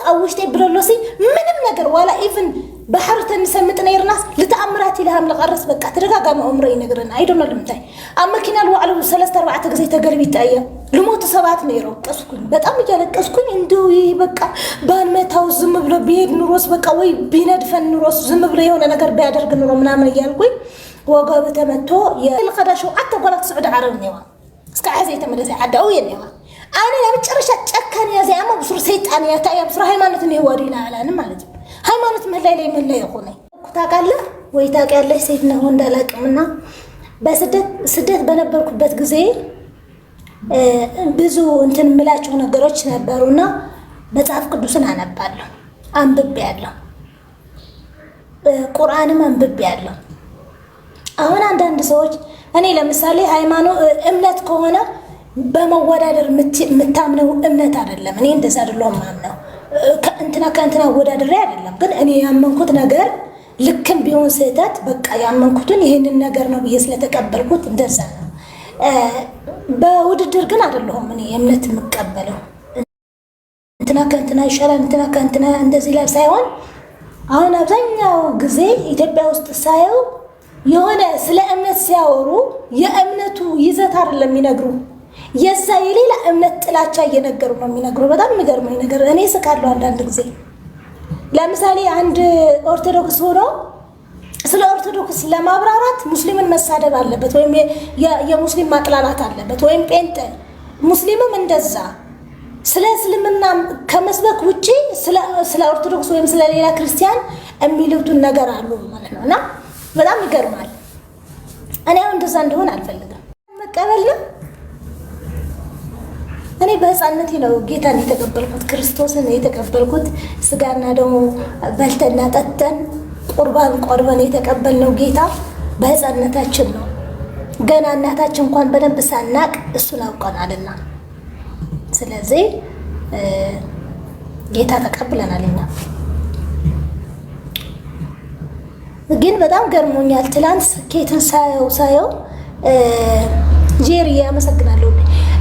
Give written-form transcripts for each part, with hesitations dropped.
أوشتي بلولوسي منم نجر ولا إيفن بحرت نسمتنا يرناس لتأمرات لها من الغرس بقى ترجع قام عمري نجرنا أيدنا لمتاي أما كنا الوعلو 3-4 جزء تقريبي تأيه لموت 7 نيرو كسكون بتأمل جالك كسكون إندوي بقى بان متاو زم بلو بيد نروس بقى وي بيندفن نروس زم بلو يونا نجر بيادر كنورو منامل يالقوي وقابته متو يلقدا شو حتى قالت سعود عربني وا اسكا حزيت مدسي عداوي نيوا انا لا مጨረሻ ጨካን ያዘ ያማ ብሱር ሰይጣን ያታያ ብሱር ሃይማኖት ነው ወዲና አላን ማለት ሃይማኖት መላይ ላይ መላይ ይሆነ ታውቃለህ ወይ ታውቂያለሽ ሴት ነው እንዳላቅምና በስደት በነበርኩበት ጊዜ ብዙ እንትን ምላቸው ነገሮች ነበርኡና መጽሐፍ ቅዱስን አነባለሁ አንብቤያለሁ ቁርአንም አንብቤያለሁ አሁን አንዳንድ ሰዎች እኔ ለምሳሌ ሃይማኖት እምነት ከሆነ በመወዳደር የምታምነው እምነት አይደለም እኔ እንደዛ አይደለም ማምነው ከእንትና ወዳደር አይደለም ግን እኔ ያመንኩት ነገር ልክም ቢሆን ስህተት በቃ ያመንኩትን ይሄንን ነገር ነው ብዬ ስለተቀበልኩት እንደዛ ነው በውድድር ግን አይደለም እኔ እምነት የምቀበለው እንትና ይሻላል እንትና እንደዚህ ላይ ሳይሆን አሁን አብዛኛው ጊዜ ኢትዮጵያ ውስጥ ሳየው የሆነ ስለ እምነት ሲያወሩ የእምነቱ ይዘት አይደለም የሚነግሩ የዛ የሌላ እምነት ጥላቻ እየነገሩ ነው የሚነግሩ በጣም የሚገርመኝ ነገር እኔ ስቃለሁ አንዳንድ ጊዜ ለምሳሌ አንድ ኦርቶዶክስ ሆኖ ስለ ኦርቶዶክስ ለማብራራት ሙስሊምን መሳደብ አለበት ወይም የሙስሊም ማጥላላት አለበት ወይም ጴንጤ ሙስሊምም እንደዛ ስለ እስልምና ከመስበክ ውጪ ስለ ኦርቶዶክስ ወይም ስለ ሌላ ክርስቲያን የሚሉትን ነገር አሉ ማለት ነውና በጣም ይገርማል እኔ አሁን እንደዛ እንደሆነ አልፈልግም መቀበል ነው እኔ በህፃንነቴ ነው ጌታን የተቀበልኩት ክርስቶስን የተቀበልኩት ስጋና ደሙ በልተና ጠጥተን ቁርባን የተቀበልነው ጌታ በህፃንነታችን ነው ገና እናታችን እንኳን በደንብ ሳናቅ እሱን አውቀናልና ስለዚህ ጌታ ተቀብለናልና ግን በጣም ገርሞኛል ትላንት ስኬትን ሳየው ጄሪ ያመሰግናለሁ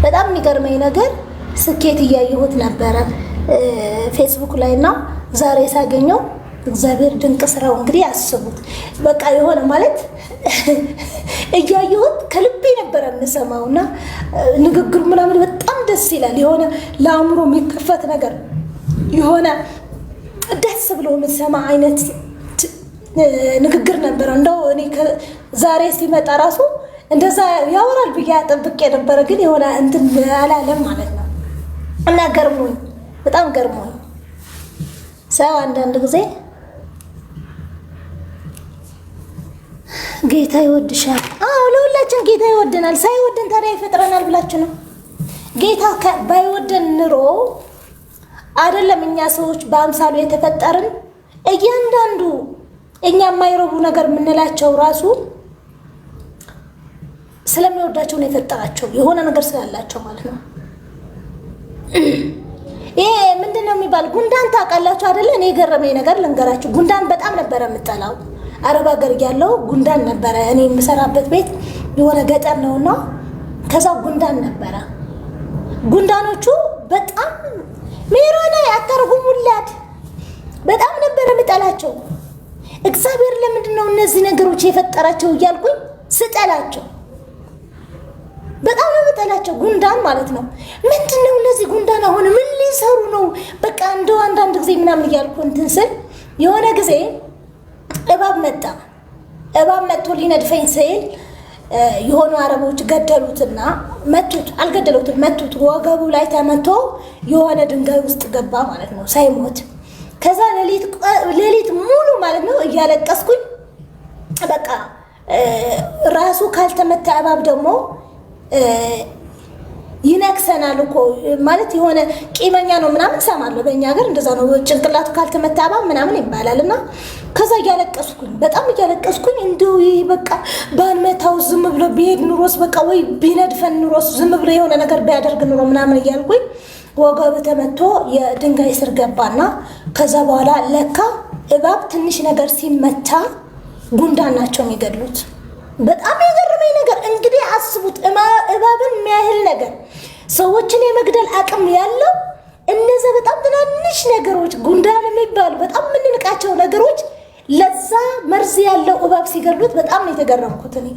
በጣም የሚገርመኝ ነገር ስኬት እያየሁት ነበረ ፌስቡክ ላይና ዛሬ ሳገኘው እግዚአብሔር ድንቅ ስራው እንግዲህ አስቡት በቃ የሆነ ማለት እያየሁት ከልቤ ነበር እንሰማውና ንግግሩ ምናምን በጣም ደስ ይላል የሆነ ለአእምሮ የሚከፈት ነገር የሆነ ደስ ብሎ የምትሰማ አይነት ንግግር ነበር እንደው እኔ ዛሬ ሲመጣ ራሱ እንደዛ ያወራል ብዬ አጠብቄ ነበር ግን የሆነ እንትን አላለም ማለት ነው እና ገርሞኝ በጣም ገርሞኝ ሰው አንዳንድ ጊዜ ጌታ ይወድሻል ለሁላችን ጌታ ይወደናል ሳይወደን ታዲያ ይፈጥረናል ብላችሁ ነው ጌታ ባይወደን ኑሮ አይደለም እኛ ሰዎች በአምሳሉ የተፈጠርን እያንዳንዱ እኛ የማይረቡ ነገር ምንላቸው ራሱ ስለሚወዳቸው ነው የፈጠራቸው የሆነ ነገር ስላላቸው ማለት ነው ይሄ ምንድነው የሚባል ጉንዳን ታውቃላችሁ አይደለ እኔ ገረመኝ ነገር ልንገራችሁ ጉንዳን በጣም ነበር የምጠላው አረብ ሀገር ያለው ጉንዳን ነበር እኔ የምሰራበት ቤት የሆነ ገጠር ነውና ከዛ ጉንዳን ነበር ጉንዳኖቹ በጣም ሜሮና ያተርጉሙላት በጣም ነበር የምጠላቸው እግዚአብሔር ለምንድነው እነዚህ ነገሮች የፈጠራቸው እያልኩኝ ስጠላቸው በጣም ነው የምጠላቸው ጉንዳን ማለት ነው ምንድነው እነዚህ ጉንዳን አሁን ምን ሊሰሩ ነው በቃ እንደው አንዳንድ ጊዜ ምናምን እያልኩ እንትን ስል የሆነ ጊዜ እባብ መጥቶ ሊነድፈኝ ሲል የሆኑ አረቦች ገደሉትና መቱት ወገቡ ላይ ተመቶ የሆነ ድንጋይ ውስጥ ገባ ማለት ነው ሳይሞት ከዛ ሌሊት ሙሉ ማለት ነው እያለቀስኩኝ በቃ ራሱ ካልተመታ እባብ ደግሞ ይነክሰናል እኮ ማለት የሆነ ቂመኛ ነው ምናምን ሰማለሁ በእኛ ሀገር እንደዛ ነው ጭንቅላቱ ካልተመታ እባብ ምናምን ይባላልና ከዛ እያለቀስኩኝ በጣም እያለቀስኩኝ እንደው በቃ ባንመታው ዝም ብሎ ቢሄድ ኑሮስ በቃ ወይ ቢነድፈን ኑሮስ ዝም ብሎ የሆነ ነገር ቢያደርግ ኑሮ ምናምን እያልኩኝ ወገቡ ተመቶ የድንጋይ ስር ገባና ከዛ በኋላ ለካ እባብ ትንሽ ነገር ሲመታ ጉንዳን ናቸው የሚገድሉት በጣም የገረመኝ ነገር እንግዲህ አስቡት እባብን የሚያህል ነገር ሰዎችን የመግደል አቅም ያለው እነዛ በጣም ትናንሽ ነገሮች ነገሮች ጉንዳን የሚባሉ በጣም የምንንቃቸው ነገሮች ለዛ መርዝ ያለው እባብ ሲገሉት በጣም ነው የተገረምኩት እኔ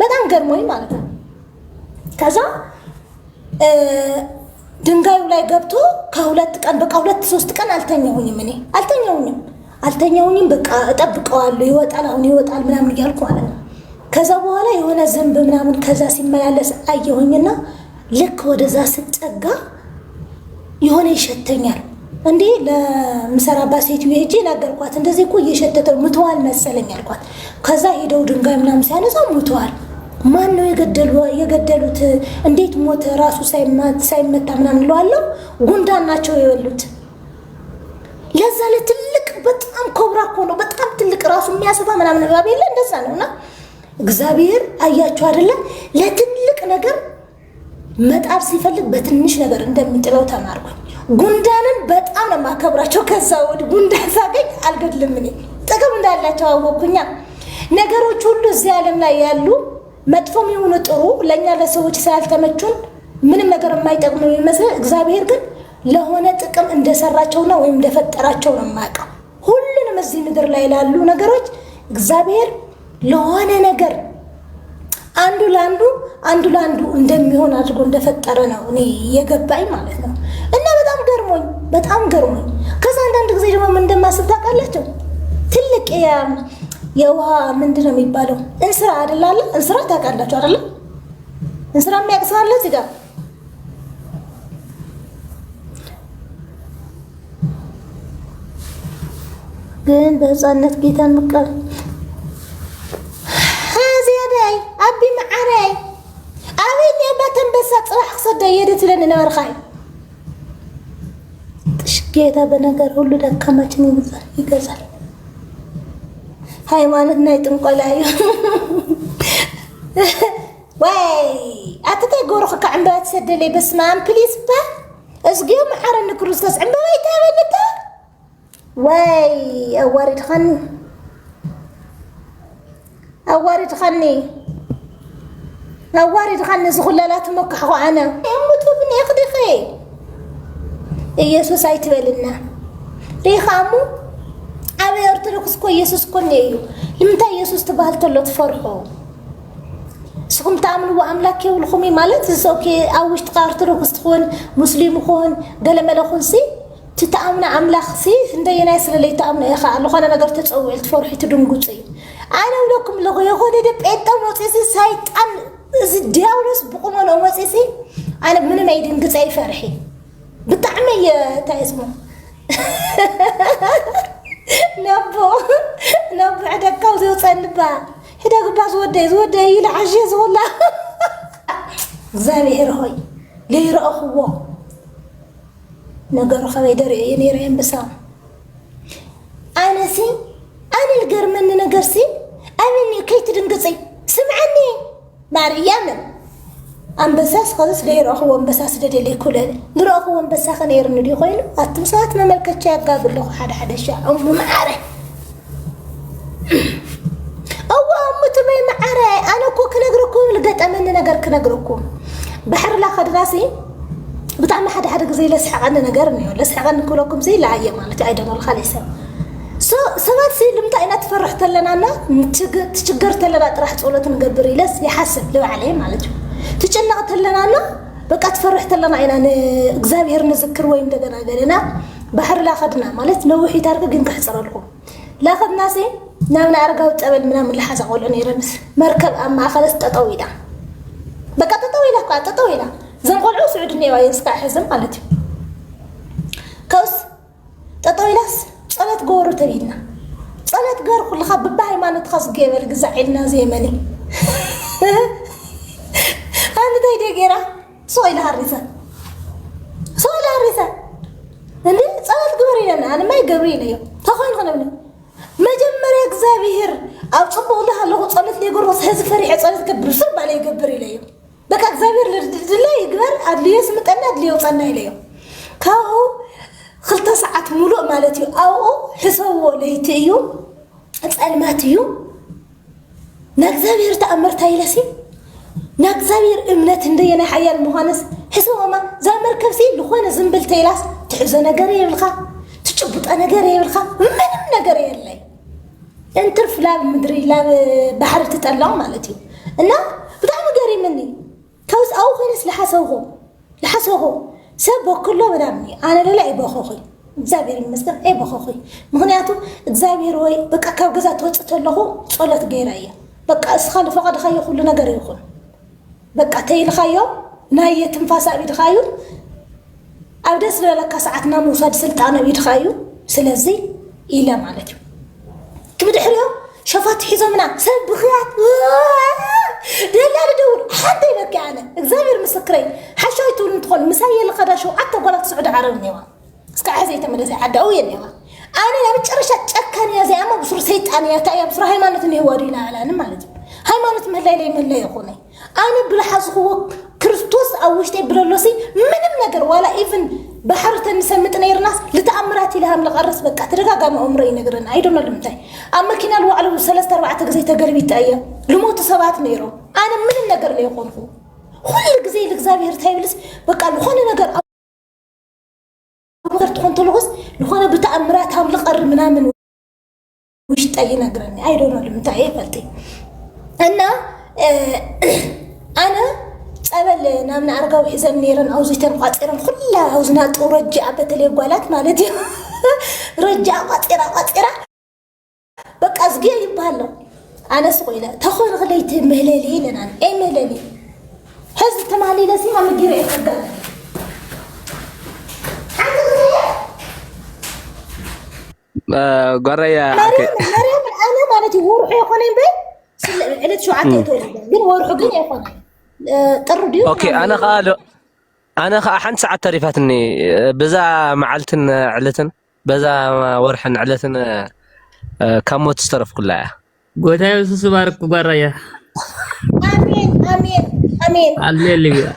በጣም ገርሞኝ ማለት ነው። ከዛ ድንጋዩ ላይ ገብቶ ከሁለት ቀን በቃ 2-3 ቀን አልተኛውኝም በቃ እጠብቀዋለሁ ይወጣል አሁን ይወጣል ምናምን እያልኩ ማለት ነው። ከዛ በኋላ የሆነ ዝንብ ምናምን ከዛ ሲመላለስ አየሁኝና ልክ ወደዛ ስጠጋ የሆነ ይሸተኛል እንዴ ለምሰራባት ሴትዮ ሄጄ ነገርኳት። እንደዚህ እኮ እየሸተተው ሙተዋል መሰለኝ አልኳት። ከዛ ሄደው ድንጋይ ምናምን ሲያነሳ ሙተዋል። ማን ነው የገደሉት? እንዴት ሞተ? ራሱ ሳይመታ ምናምን ለዋለው ጉንዳን ናቸው የበሉት። ለዛ ለትልቅ በጣም ኮብራ እኮ ነው በጣም ትልቅ ራሱ የሚያስባ ምናምን እባብ የለ እንደዛ ነውና እግዚአብሔር አያችሁ አይደለ ለትልቅ ነገር መጣር ሲፈልግ በትንሽ ነገር እንደሚጥለው ተማርኩኝ። ጉንዳንን በጣም ነው ማከብራቸው። ከዛ ወዲህ ጉንዳን ሳገኝ አልገድልም እኔ ጥቅም እንዳላቸው አወኩኛ። ነገሮች ሁሉ እዚህ ዓለም ላይ ያሉ መጥፎም ይሁኑ ጥሩ ለኛ ለሰዎች ሳልተመቹን ምንም ነገር የማይጠቅሙ ይመስል እግዚአብሔር ግን ለሆነ ጥቅም እንደሰራቸውና ወይም እንደፈጠራቸው ነው የማውቀው። ሁሉንም እዚህ ምድር ላይ ላሉ ነገሮች እግዚአብሔር ለሆነ ነገር አንዱ ለአንዱ እንደሚሆን አድርጎ እንደፈጠረ ነው እኔ የገባኝ ማለት ነው። እና በጣም ገርሞኝ ከዛ አንዳንድ ጊዜ ደግሞ ምን እንደማስብ ታውቃላችሁ? ትልቅ የውሃ ምንድን ነው የሚባለው እንስራ አይደል አለ እንስራ ታውቃላችሁ አይደል? እንስራ የሚያቅሳለ እዚህ ጋር ግን በህፃነት ጌታን መቀበል هذه أبي معري أبيني بتنبسط صراح صدق يدت لنا نورخاي تشكيتها بنقر هلو ده كماتني يقزل ሃይማኖትና ይጥንቆላዩ ወይ አተተ ጎርخ ከዕምባት ሰደለ በስማም ፕሊስ ባ እስጊው ማሐረን ክርስቶስ ዕምባይ ታበለታ ወይ أوارد خني زغلالات مكح وأنا أموت بني أخدي خي يسوع سايتبلنا ريخامو أبي أرتلوكس كو يسوع كونيو لمتى يسوع تبالت له تفرحوا سكم تعملوا وأملاكي والخمي مالت زوكي أوش تقارتلوكس تكون مسلم خون قال ملخون سي تتأمن أملاخ سي عندنا يسر اللي تأمن يا خال خانا نقدر تسوي تفرحي تدمجوتي أنا ولكم لغة يقول إذا بقيت موسيسي سايت أم زدياولس بقوم أنا موسيسي أنا من ما يدين قصي فرحي بطعمي تاسمه نبو عندك كوزي وصنبا هذا قباز ودي يلعجز والله زامي هروي ليه رأخوه نقر خوي دري ينيرين بسام أنا القر من نقرسي أمني كي تدنقصي سمعني مريم أنبساس خلاص ليه رأخو أنبساس دي لي كله نرأخو أنبسا خنير ندي خوينو أتمسات ما ملكتش قابل له حدا شاء أم معره أو أم تمي معره أنا كوك نقركم لقيت أمني نقر كنقركم بحر لا خد راسي بطعم حدا زي لسحق عندنا نقرني ولا لسحق عندنا كلكم زي العية مالتي أيضا الخالصة سوات سي لمتى أنا تفرحت لنا أنا تشجرت لنا راح تقولت نقبر يلس يحسب لو عليه مالته تجنقت لنا أنا بقى تفرحت لنا أنا إجزابير نذكر وين دقنا قالنا بحر لا خدنا مالت نوحي تارك جنك حصر لكم لا خدنا سي نامنا أرجع وتقبل منا من اللحظة قولنا يرمس مركب أما خلص تطويلة بقى تطويلة زين قلعو سعودني وينسكع حزم مالته كوس تطويلس صلت قورو تبينا صلت قور كل خب بهاي ما نتخص جبل جزعلنا زي مالي أنا تيجي جرا سوي لها الرسالة اللي صلت قوري لنا أنا ما يقبري لي تخون خلنا مجمر إجزابير أو صبوا لها لو صلت لي قرص هذا فريح صلت كبر صب عليه يقبري لي بك إجزابير لا يقبر أدلي اسمه أنا أدلي وصلنا إليه كاو خلت ساعات ملوء مالتي أو حسوا ليتيو أتعلماتيو نكذابير تأمرت هايلسي نكذابير إمنت هندينا حياة المهانس حسوا ما زامر كبسي لخوانا زنبل تيلاس تحزنا قرير الخا ጭቡጣ ነገር ይብልካ ምንም ነገር የለይ እንትርፍ ላብ ምድሪ ላብ ባህር ትጠላው ማለት እዩ እና በጣም ገሪምኒ كوز أو خلص لحسوه سب كله بدمني أنا لا يبخخي زابير مسكن أي بخخي مهنياتو زابير وي بقى كوجزات وتطلعه صلت غيرية بقى أسخن فقد خيو كل نجار يخون بقى تيل خيو نهاية تنفاس أبيد خيو أو دس لك ساعتنا موساد سلطانة أبيد خيو سلزي إلى مالتي كم تحريو شفات حزمنا سب بخيات دلال دور حتى يبكي أنا إكزابير مسكرين حشايتو ندخل مسايا لقداشو حتى قلت سعود عرب نيوان اسكا حزيت من زي حدا وين نيوان أنا لا بتشرش أتشكن يا زي أما بصير سيت أنا يا تايا بصير هاي مالت إني هو رينا على أنا مالت هاي مالت من الليل من الليل يخوني أنا بلحظ هو كريستوس أو وش تبرلوسي من النجر ولا إيفن بحرت نسمت نير ناس لتأمراتي لها من الغرس بقى ترجع قام عمري نجرنا أيدون المتاي أما كنا الوعلو ثلاثة أربعة جزيت قلبي تايا لموت سبعة نيرو أنا من النجر اللي يقوله كل جزي الإكزابير تايبلس بقى لخون نجر أبغى تكون تلغز لخون بتأمراتها من القر من وش تاي نجرني أيدون المتاي فلتي أنا قبل نام نعرقوا حزام نيرن أو زيتن قاطيرن كلها أوزنات ورجع بتلي قالات مالتي رجع قاطيرة بقى أزقي يبهلو أنا سقيلة تخون غليت مهللي لنا أي مهللي حز تمالي لسي ما مدير إقدام قرية مريم أنا مالتي وروحي يخونين بي علت شو عطيت بين وروحي بين يخونين اوكي انا حنت ساعه تعريفاتني بزا معلتن علتن بزا ورحن علتن كموت استرف كلها ጎታዬ ሱስ ባርኩ ባራያ አሜን ሃሌሉያ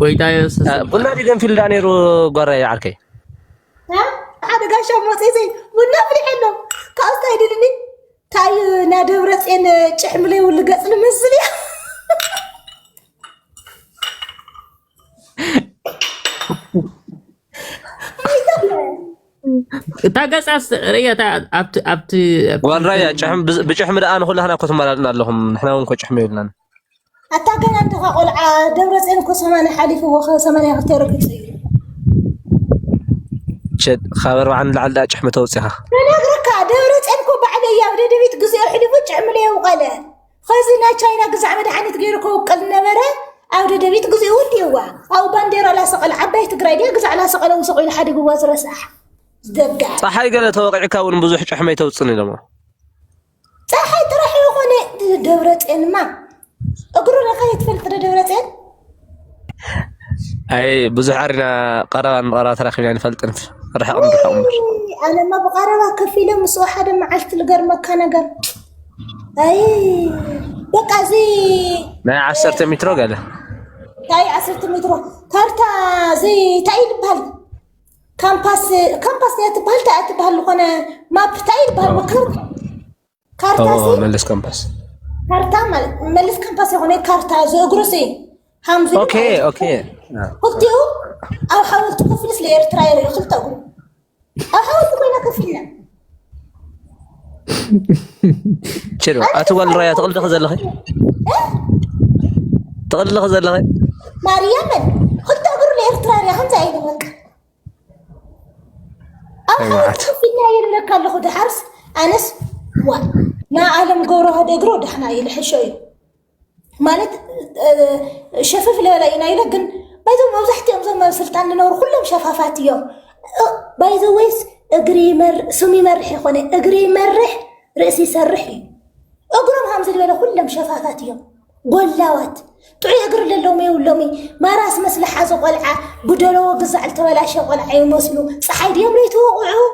ጎታዬ ሱስ ቡና ዲገን ፊል ዳኔሩ ጎራያ አርከይ ሓደ ጋሻ ሞሴ ቡና ፍሊሕሎ ካውስታ ይድልኒ ታዩ ናደብረጽን ጭሕምለይ ውልገጽ ልመስል ያ ታገጻስ ረያታ አብት ወራያ ጭሕም ብጭሕም ዳአን ሁላህና ኮትማላልና ኣለኹም ንሕና ወንኮ ጭሕም ይብልናን ኣታገና እንተኻ ቆልዓ ደብረጽን ኮ 80 ሓሊፉ ወኸ 80 ክተረግጽ ሸድ خبر عن العلዳ ጭሕም ተውጽኻ ነግረካ ደብረጽን ኮ ባዕለያ ወደደቢት ግዜኡ ሕሊፉ ጭሕምለይ ወቀለ خزنا تشاينا قزع مدحنت غيركو وقل نبره او دبيت قزي وديوا او بانديرا لا سقل عبايت قرايدي قزع لا سقل وسقيل حد بواز رسح دقع صحاي قال توقعك ون بزح حمي توصني دما صحاي تروح يكون دبرتين ما اقرو لك يتفلت دبرتين اي بزح عرنا قرا تراخي يعني فلتن راح امر انا ما بقرا كفيله مسو حدا معلت القر مكان قر اي بقى زي ما 10 متر قال تاي 10 متر كارتا زي تاي بحال كامباس يتبحال تبحال هنا ماب تاي بحال كارتا زي ملس كامباس كارتا ملس كامباس هنا كارتا زي اغروسي حمزه اوكي قلتيو او حاولت كفلس لإرتراير قلت اقول او حاولت كوينا كفلنا شنو اتقول رايا تقول خزلخي تقول خزلخي مريم قلت اقول لإرتراير خمسه عيد لك او حاولت كفلنا يلك له خد حرس انس ما عالم قورو هذا يقرو دحنا يلحشوي مالت شفاف لا ينايلكن بايزو مبزحتيهم زعما سلطان نور كلهم شفافات يوم بايزو ويس اجري سمي مرح يخوني اجري مرح راسي سرحي اقرم همز البلا كلهم شفافات يوم قلاوات طعي اقر للومي ما راس مسلحه زقلعه بدلو قزعل تبلاش قلعه يمسلو صحي اليوم ليتوقعوا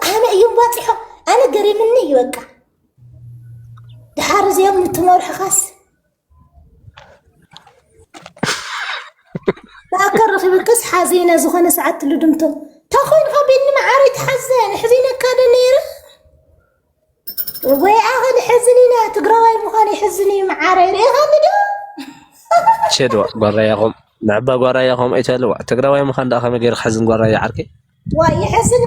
انا يوم باطحه انا قري مني يوقع دحارز يوم التمر خاص فاكر في بكس حزينه زخنه ساعات لدمته تاخوين غبيني معاري تحزن حزينه كان نير وي اغل حزنينا تقراي مخاني حزني معاري غندو شدوا برا يقوم نعبا قرايا هم ايتلوا تقراوي مخان دا خم غير حزن قرايا عركي ويحزن